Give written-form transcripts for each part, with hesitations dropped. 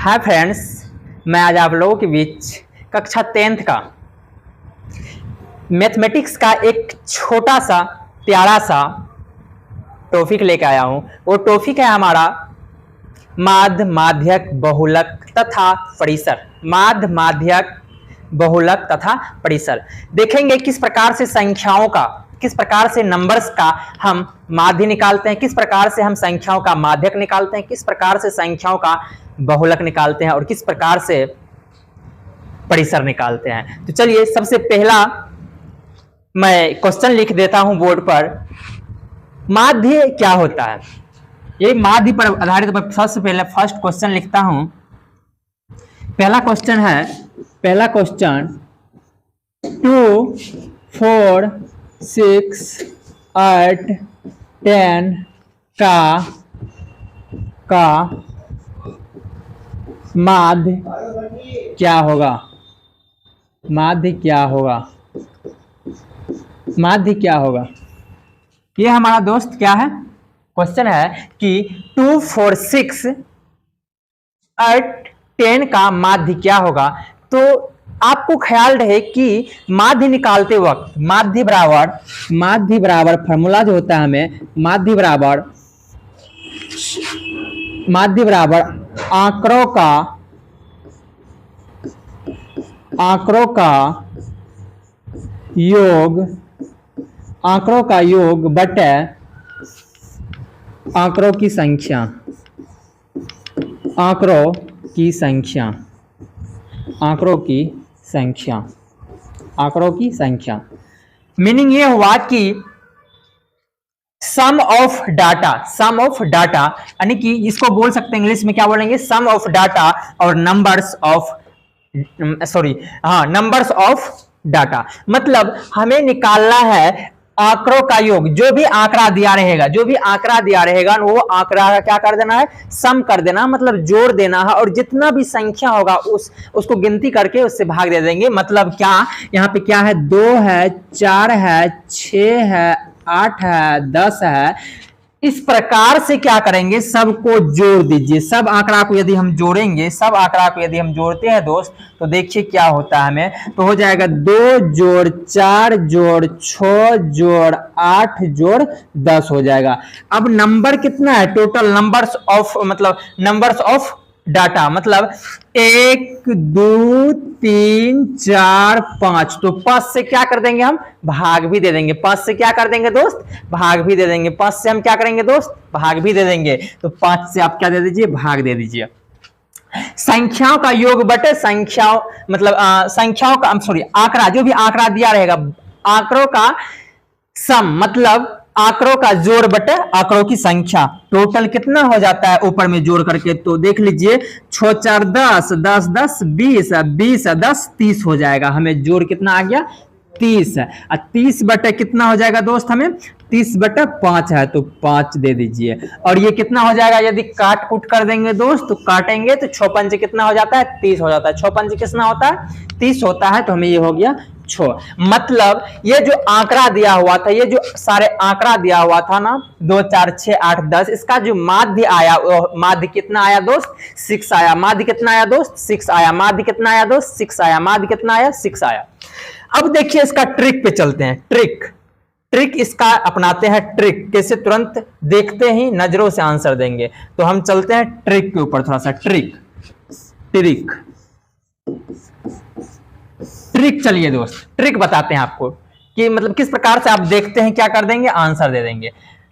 Hi friends, मैं आज आप लोगों के बीच कक्षा 10th का मैथमेटिक्स का एक छोटा सा प्यारा सा टॉपिक लेकर आया हूं। वो टॉपिक है हमारा माध्य, माध्यक, बहुलक तथा परिसर। माध्य, माध्यक, बहुलक तथा परिसर। देखेंगे किस प्रकार से संख्याओं का, किस प्रकार से नंबर्स का हम माध्य निकालते हैं, किस प्रकार से हम संख्याओं का माध्यक निकालते हैं, किस प्रकार से संख्याओं का बहुलक निकालते हैं और किस प्रकार से परिसर निकालते हैं। तो चलिए सबसे पहला मैं क्वेश्चन लिख देता हूं बोर्ड पर। माध्य क्या होता है? ये माध्य पर आधारित मैं सबसे पहले फर्स्ट क्वेश्चन लिखता हूं। पहला क्वेश्चन है, पहला क्वेश्चन 2, 4, 6, 8, 10 का माध्य क्या होगा? माध्य क्या होगा? माध्य क्या होगा? ये हमारा दोस्त क्या है, क्वेश्चन है कि 2, 4, 6, 8, 10 का माध्य क्या होगा। तो आपको ख्याल रहे कि माध्य निकालते वक्त माध्य बराबर फॉर्मूला जो होता है हमें, माध्य बराबर आंकड़ों का योग बटे आंकड़ों की संख्या। मीनिंग ये हुआ कि सम ऑफ डाटा यानी कि इसको बोल सकते हैं इंग्लिश में क्या बोलेंगे, सम ऑफ डाटा और नंबर्स ऑफ डाटा। मतलब हमें निकालना है आंकड़ों का योग। जो भी आंकड़ा दिया रहेगा वो आंकड़ा का क्या कर देना है, सम कर देना, मतलब जोड़ देना है। और जितना भी संख्या होगा उसको गिनती करके उससे भाग दे देंगे। मतलब क्या यहाँ पे क्या है, 2 है, 4 है, 6 है, 8 है, 10 है। इस प्रकार से क्या करेंगे, सबको जोड़ दीजिए। सब आंकड़ा को यदि हम जोड़ते हैं दोस्त, तो देखिए क्या होता है हमें। तो हो जाएगा 2 जोड़ 4 जोड़ 6 जोड़ 8 जोड़ 10 हो जाएगा। अब नंबर कितना है, टोटल नंबर्स ऑफ डाटा, मतलब 1 2 3 4 5। तो 5 से क्या कर देंगे, हम भाग भी दे देंगे। 5 से क्या कर देंगे दोस्त, भाग भी दे देंगे। 5 से हम क्या करेंगे दोस्त, भाग भी दे देंगे। तो 5 से आप क्या दे दीजिए, भाग दे दीजिए। संख्याओं का योग बटे आंकड़ा, जो भी आंकड़ा दिया रहेगा, आंकड़ों का सम, मतलब आंकड़ों का जोड़ बटे आंकड़ों की संख्या। टोटल कितना हो जाता है ऊपर में जोड़ करके, तो देख लीजिए 6 4 10, 10 10 20, 20 10 30 हो जाएगा। हमें जोड़ कितना आ गया, 30 है। 30 बटे कितना हो जाएगा दोस्त, हमें 30 बटे 5 है, तो 5 दे दीजिए। और ये कितना हो जाएगा, यदि काट कूट कर देंगे दोस्त, तो काटेंगे तो 6 पंच कितना हो जाता है, 30 हो जाता है। 6 पंच कितना होता है, 30 होता है। तो हमें ये हो गया 6। मतलब ये जो आंकड़ा दिया हुआ था, ये जो सारे आंकड़ा दिया हुआ था ना, 2 4 6 8 10, इसका जो माध्य आया, माध्य कितना आया दोस्त, 6 आया। माध्य कितना आया दोस्त, 6 आया। माध्य कितना आया दोस्त, 6 आया। माध्य कितना आया, 6 आया। अब देखिए इसका ट्रिक पे चलते हैं। ट्रिक इसका अपनाते हैं। ट्रिक कैसे, तुरंत देखते ही नजरों से आंसर देंगे। तो हम चलते हैं ट्रिक के ऊपर थोड़ा सा। ट्रिक चलिए दोस्त, ट्रिक बताते हैं आपको कि मतलब किस प्रकार से आप देखते हैं, क्या कर देंगे, आंसर दे देंगे।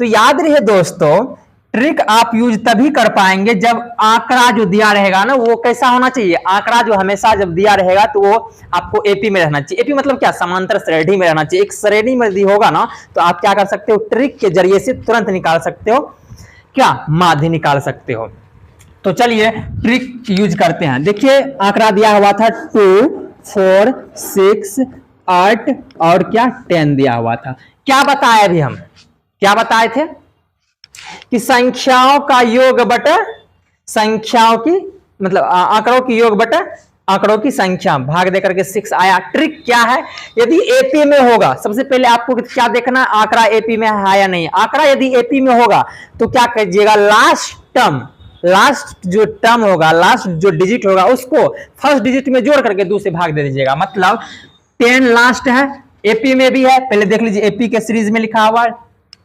तो याद रहे दोस्तों, ट्रिक आप यूज तभी कर पाएंगे जब आंकड़ा जो दिया रहेगा ना, वो कैसा होना चाहिए। आंकड़ा जो हमेशा जब दिया रहेगा तो वो आपको एपी में रहना चाहिए। एपी मतलब क्या, समांतर श्रेणी में रहना चाहिए। एक श्रेणी में यदि होगा ना, तो आप क्या कर सकते हो, ट्रिक के जरिए से तुरंत निकाल सकते हो, क्या, माध्य निकाल सकते हो। तो चलिए ट्रिक यूज करते हैं। देखिए आंकड़ा दिया हुआ था 2 4 6 8 और क्या 10 दिया हुआ था। क्या बताए अभी हम, क्या बताए थे कि संख्याओं का योग बटे संख्याओं की, मतलब आंकड़ों की योग बटे आंकड़ों की संख्या, भाग देकर के 6 आया। ट्रिक क्या है, यदि एपी में होगा, सबसे पहले आपको क्या देखना है, आंकड़ा एपी में है या नहीं। आंकड़ा यदि एपी में होगा तो क्या कीजिएगा, लास्ट लास्ट जो टर्म होगा, लास्ट जो डिजिट होगा, उसको फर्स्ट डिजिट में जोड़ करके 2 से भाग दे दीजिएगा। मतलब 10 लास्ट है, एपी में भी है, पहले देख लीजिए एपी के सीरीज में लिखा हुआ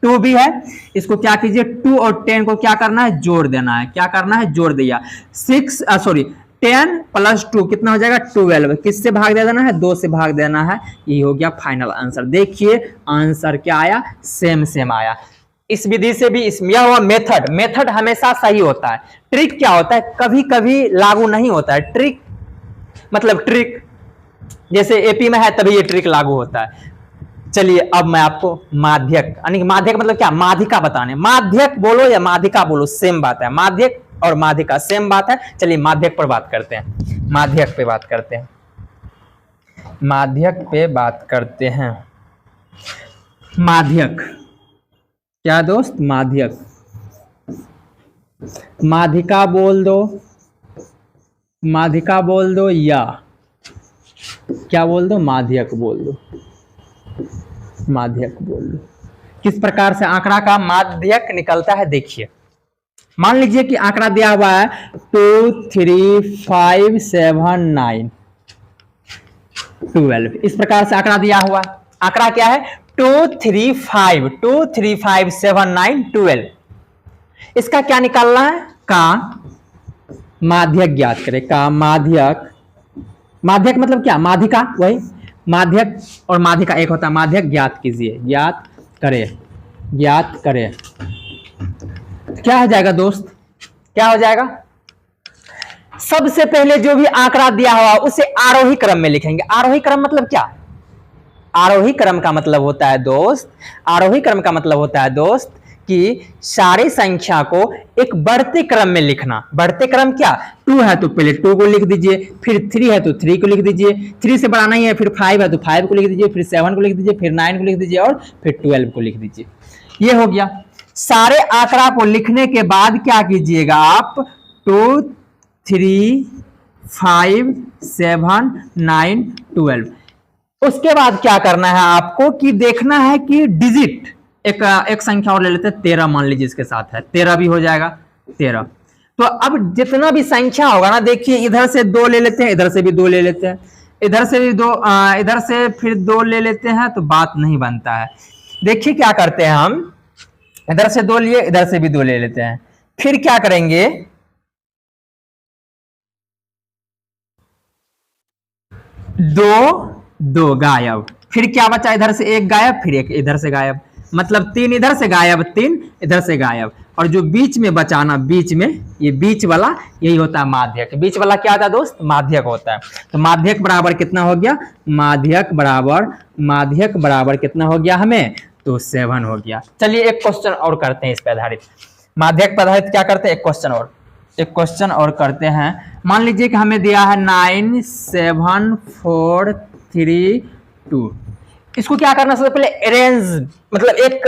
2 भी है। इसको क्या कीजिए, 2 और 10 को क्या करना है, जोड़ देना है। क्या करना है, जोड़ दिया। 10 प्लस 2 कितना हो जाएगा, 12। किससे भाग दे देना है, 2 से भाग देना है। ये हो गया फाइनल आंसर। देखिए आंसर क्या आया, सेम सेम आया। इस विधि से भी इसमें यह हुआ मेथड। मेथड हमेशा सही होता है, ट्रिक क्या होता है, कभी कभी लागू नहीं होता है। ट्रिक मतलब ट्रिक, जैसे एपी में है तभी ये ट्रिक लागू होता है। चलिए अब मैं आपको माध्यक, यानी माध्यक मतलब क्या, माध्यिका बताने। माध्यक बोलो या माध्यिका बोलो सेम बात है, माध्यक और माध्यिका सेम बात है। चलिए माध्यक पर बात करते हैं, माध्यक पे बात करते हैं, माध्यक पे बात करते हैं। माध्यक क्या दोस्त, माध्यक, माध्यिका बोल दो, माध्यिका बोल दो या क्या बोल दो, माध्यक बोल दो, माध्यक बोल दो। किस प्रकार से आंकड़ा का माध्यक निकलता है देखिए। मान लीजिए कि आंकड़ा दिया हुआ है 2 3 5 7 9 12। इस प्रकार से आंकड़ा दिया हुआ, आंकड़ा क्या है 2 3 5 7 9 12। इसका क्या निकालना है, का माध्यक ज्ञात करें। का माध्यक, माध्यक मतलब क्या, माध्यिका, वही माध्यक और माध्यिका एक होता है। माध्यक ज्ञात कीजिए, ज्ञात करें, ज्ञात करें। क्या हो जाएगा दोस्त, क्या हो जाएगा, सबसे पहले जो भी आंकड़ा दिया हुआ उसे आरोही क्रम में लिखेंगे। आरोही क्रम मतलब क्या, आरोही क्रम का मतलब होता है दोस्त, आरोही क्रम का मतलब होता है दोस्त कि सारी संख्या को एक बढ़ते क्रम में लिखना। बढ़ते क्रम क्या, 2 है तो पहले 2 को लिख दीजिए, फिर 3 है तो 3 को लिख दीजिए, 3 से बड़ा नहीं है, फिर 5 है तो 5 को लिख दीजिए, फिर 7 को लिख दीजिए, फिर 9 को लिख दीजिए और फिर 12 को लिख दीजिए। ये हो गया। सारे आंकड़ा को लिखने के बाद क्या कीजिएगा आप, 2 3 5 7 9 12। उसके बाद क्या करना है आपको कि देखना है कि डिजिट, एक संख्या और ले लेते हैं 13, मान लीजिए इसके साथ है 13 भी हो जाएगा 13। तो अब जितना भी संख्या होगा ना, देखिए इधर से 2 ले लेते हैं, इधर से भी 2 ले लेते हैं, इधर से भी 2, इधर से फिर 2 ले लेते हैं, तो बात नहीं बनता है। देखिए क्या करते हैं हम, इधर से 2 लिए, इधर से भी 2 ले लेते हैं, फिर क्या करेंगे, 2 गायब, फिर क्या बचा, इधर से 1 गायब, फिर 1 इधर से गायब, मतलब 3 इधर से गायब, 3 इधर से गायब, और जो बीच में बचाना, बीच में ये बीच वाला, यही होता है माध्यक। बीच वाला क्या होता है दोस्त, माध्यक होता है। तो माध्यक बराबर कितना हो गया, माध्यक बराबर कितना हो गया हमें, तो 7 हो गया। चलिए एक क्वेश्चन और करते हैं इस पे आधारित, माध्यक पर आधारित क्या करते हैं, एक क्वेश्चन और करते हैं। मान लीजिए कि हमें दिया है 9 7 4 3 2। इसको क्या करना, सबसे पहले अरेंज, मतलब एक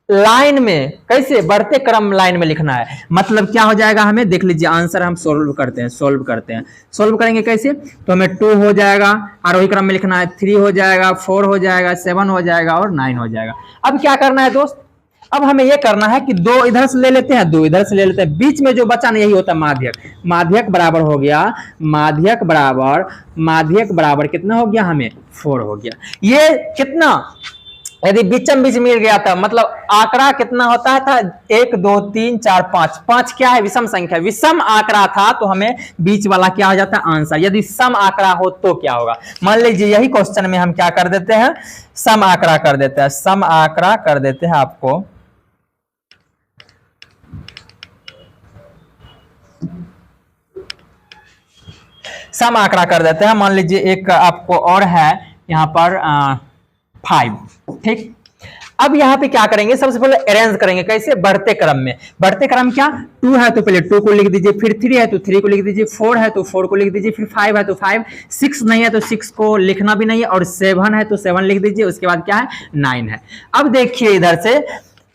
लाइन में, कैसे, बढ़ते क्रम लाइन में लिखना है। मतलब क्या हो जाएगा, हमें देख लीजिए आंसर हम सोल्व करते हैं, सोल्व करेंगे कैसे, तो हमें 2 हो जाएगा, आरोही क्रम में लिखना है, 3 हो जाएगा, 4 हो जाएगा, 7 हो जाएगा और 9 हो जाएगा। अब क्या करना है दोस्त, अब हमें यह करना है कि 2 इधर से ले लेते हैं, 2 इधर से ले लेते हैं, बीच में जो बचा ना, यही होता है माध्यक। माध्यक बराबर हो गया, माध्यक बराबर कितना हो गया हमें, 4 हो गया। ये कितना, यदि बीचम बीच मिल गया था, मतलब आंकड़ा कितना होता है था, 1 2 3 4 5, 5 क्या है, विषम संख्या, विषम आंकड़ा था, तो हमें बीच वाला क्या हो जाता है, आंसर। यदि सम आंकड़ा हो तो क्या होगा, मान लीजिए यही क्वेश्चन में हम क्या कर देते हैं, सम आंकड़ा कर देते हैं, सम आंकड़ा कर देते हैं आपको। सम आंकड़ा कर देते हैं, मान लीजिए एक आपको और है यहाँ पर 5, ठीक। अब यहाँ पे क्या करेंगे, सबसे पहले अरेंज करेंगे, कैसे, बढ़ते क्रम में। बढ़ते क्रम क्या, 2 है तो पहले 2 को लिख दीजिए, फिर 3 है तो 3 को लिख दीजिए, 4 है तो 4 को लिख दीजिए, फिर 5 है तो 5, 6 नहीं है तो 6 को लिखना भी नहीं है, और 7 है तो 7 लिख दीजिए, उसके बाद क्या है, 9 है। अब देखिए इधर से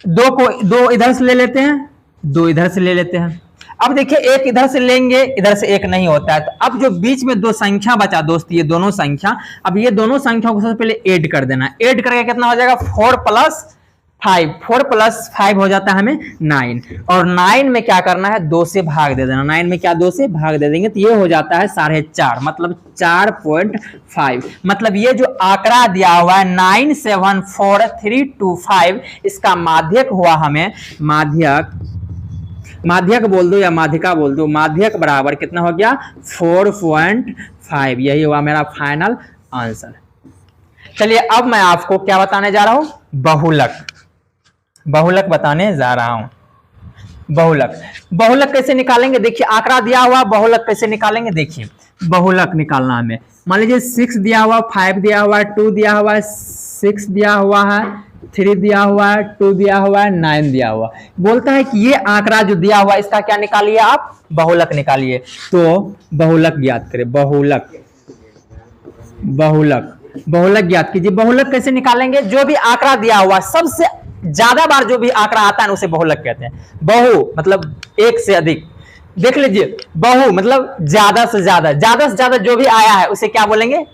2 इधर से ले लेते हैं, 2 इधर से ले लेते हैं। अब देखिए 1 इधर से लेंगे, इधर से 1 नहीं होता है, तो अब जो बीच में 2 संख्या बचा दोस्त, ये दोनों संख्या, अब ये दोनों संख्याओं को सबसे पहले ऐड कर देना। ऐड करके कितना हो जाएगा, 4 + 5, 4 प्लस 5 हो जाता है हमें 9, और 9 में क्या करना है 2 से भाग दे देना, 9 में क्या 2 से भाग दे देंगे तो ये हो जाता है 4.5, मतलब 4.5। मतलब ये जो आंकड़ा दिया हुआ है 974,325, इसका माध्यक हुआ हमें माध्यक बोल दो या माध्यिका बोल दो, माध्यक बराबर कितना हो गया 4.5। यही हुआ मेरा फाइनल आंसर। चलिए अब मैं आपको क्या बताने जा रहा हूं, बहुलक बताने जा रहा हूं। बहुलक कैसे निकालेंगे, देखिए आंकड़ा दिया हुआ, बहुलक कैसे निकालेंगे, देखिए बहुलक निकालना हमें, मान लीजिए 6 दिया हुआ, 5 दिया हुआ है, 2 दिया हुआ है, 6 दिया हुआ है, 3 दिया हुआ है, 2 दिया हुआ है, 9 दिया हुआ, बोलता है कि ये आंकड़ा जो दिया हुआ है इसका क्या निकालिए आप, बहुलक निकालिए। तो बहुलक ज्ञात करें, बहुलक ज्ञात कीजिए। बहुलक कैसे निकालेंगे, जो भी आंकड़ा दिया हुआ सबसे ज्यादा बार जो भी आंकड़ा आता है उसे बहुलक कहते हैं। बहु मतलब एक से अधिक, देख लीजिए बहु मतलब ज्यादा से ज्यादा जो भी आया है उसे क्या बोलेंगे,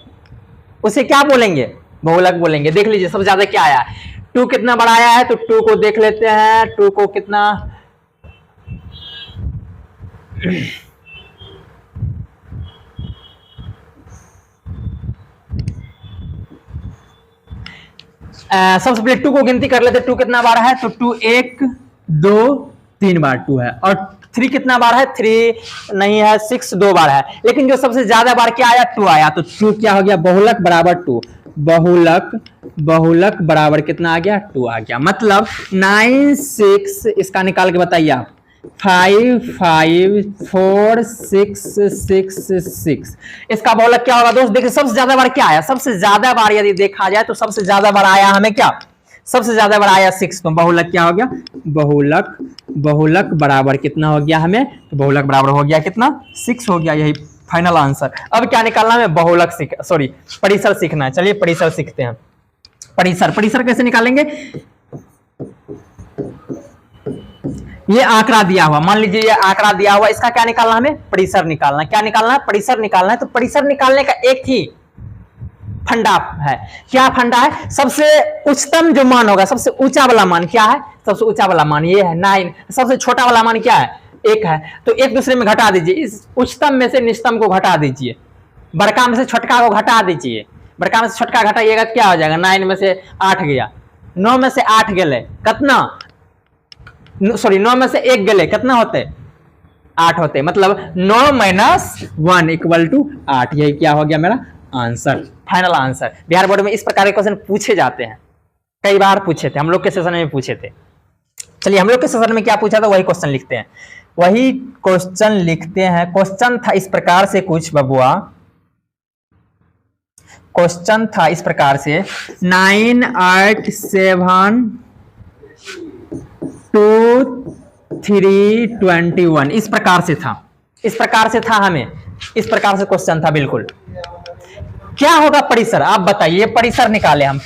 बहुलक बोलेंगे। देख लीजिए सबसे ज्यादा क्या आया है, 2 कितना बड़ा आया है, तो 2 को देख लेते हैं, 2 को कितना सबसे पहले 2 को गिनती कर लेते, 2 कितना बार है, तो 2 1 2 3 बार 2 है, और 3 कितना बार है, 3 नहीं है, 6 2 बार है, लेकिन जो सबसे ज्यादा बार क्या आया 2 आया, तो 2 क्या हो गया, बहुलक बराबर 2, बहुलक बराबर कितना आ गया 2 आ गया। मतलब 9 6 इसका निकाल के बताइए आप, 5 5 4 6 6 6, इसका बहुलक क्या होगा दोस्त, देखिए सबसे ज्यादा बार क्या आया, सबसे ज्यादा बार यदि देखा जाए तो सबसे ज्यादा बार आया हमें क्या, सबसे ज्यादा बार आया 6, तो बहुलक क्या हो गया, बहुलक बराबर कितना हो गया हमें, तो बहुलक बराबर हो गया कितना 6 हो गया, यही फाइनल आंसर। अब क्या निकालना है, परिसर सीखना है। चलिए परिसर सीखते हैं। परिसर कैसे निकालेंगे, ये आंकड़ा दिया हुआ, मान लीजिए ये आंकड़ा दिया हुआ, इसका क्या निकालना हमें, परिसर निकालना। क्या निकालना है, परिसर निकालना है। तो परिसर निकालने का एक ही फंडा है, क्या फंडा है, सबसे उच्चतम जो मान होगा, सबसे ऊंचा वाला मान क्या है, सबसे ऊंचा वाला मान ये है 9, सबसे छोटा वाला मान क्या है 1 है, तो एक दूसरे में घटा दीजिए, इस उच्चतम में से निच्चतम को घटा दीजिए, बड़का में से छोटका को घटा दीजिए, बड़का में से छोटका घटाइएगा क्या हो जाएगा, 9 में से 8 गया, 9 में से 8 गए कितना, सॉरी 9 में से 1 गए कितना होते 8 होते, मतलब 9 - 1 = 8। यही क्या हो गया मेरा answer, final answer. Bihar board में इस प्रकार के क्वेश्चन पूछे जाते हैं, कई बार पूछे थे, हम लोग के सेशन में पूछे थे। चलिए हम लोग के सेशन में क्या पूछा था वही क्वेश्चन लिखते हैं, क्वेश्चन था इस प्रकार से, कुछ बबुआ क्वेश्चन था इस प्रकार से, 9 8 7 2 3 21, इस प्रकार से था हमें, इस प्रकार से क्वेश्चन था बिल्कुल। क्या होगा परिसर, आप बताइए, परिसर निकाले हम,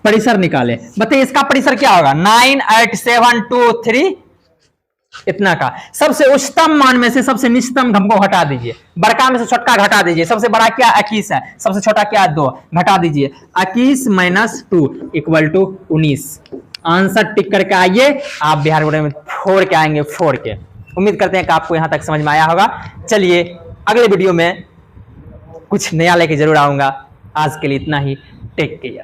परिसर निकाले, बताइए इसका परिसर क्या होगा, 9 8 7 2 3 इतना का, सबसे उच्चतम मान में से सबसे निच्चतम हमको हटा दीजिए, बड़का में से छोटका घटा दीजिए, सबसे बड़ा क्या 21 है, सबसे छोटा क्या 2, घटा दीजिए, 21 - 2 = 19। आंसर टिक करके आइए, आप बिहार बोर्ड में 4 के आएंगे, 4 के। उम्मीद करते हैं कि आपको यहां तक समझ में आया होगा। चलिए अगले वीडियो में कुछ नया लेके जरूर आऊंगा, आज के लिए इतना ही, टेक केयर।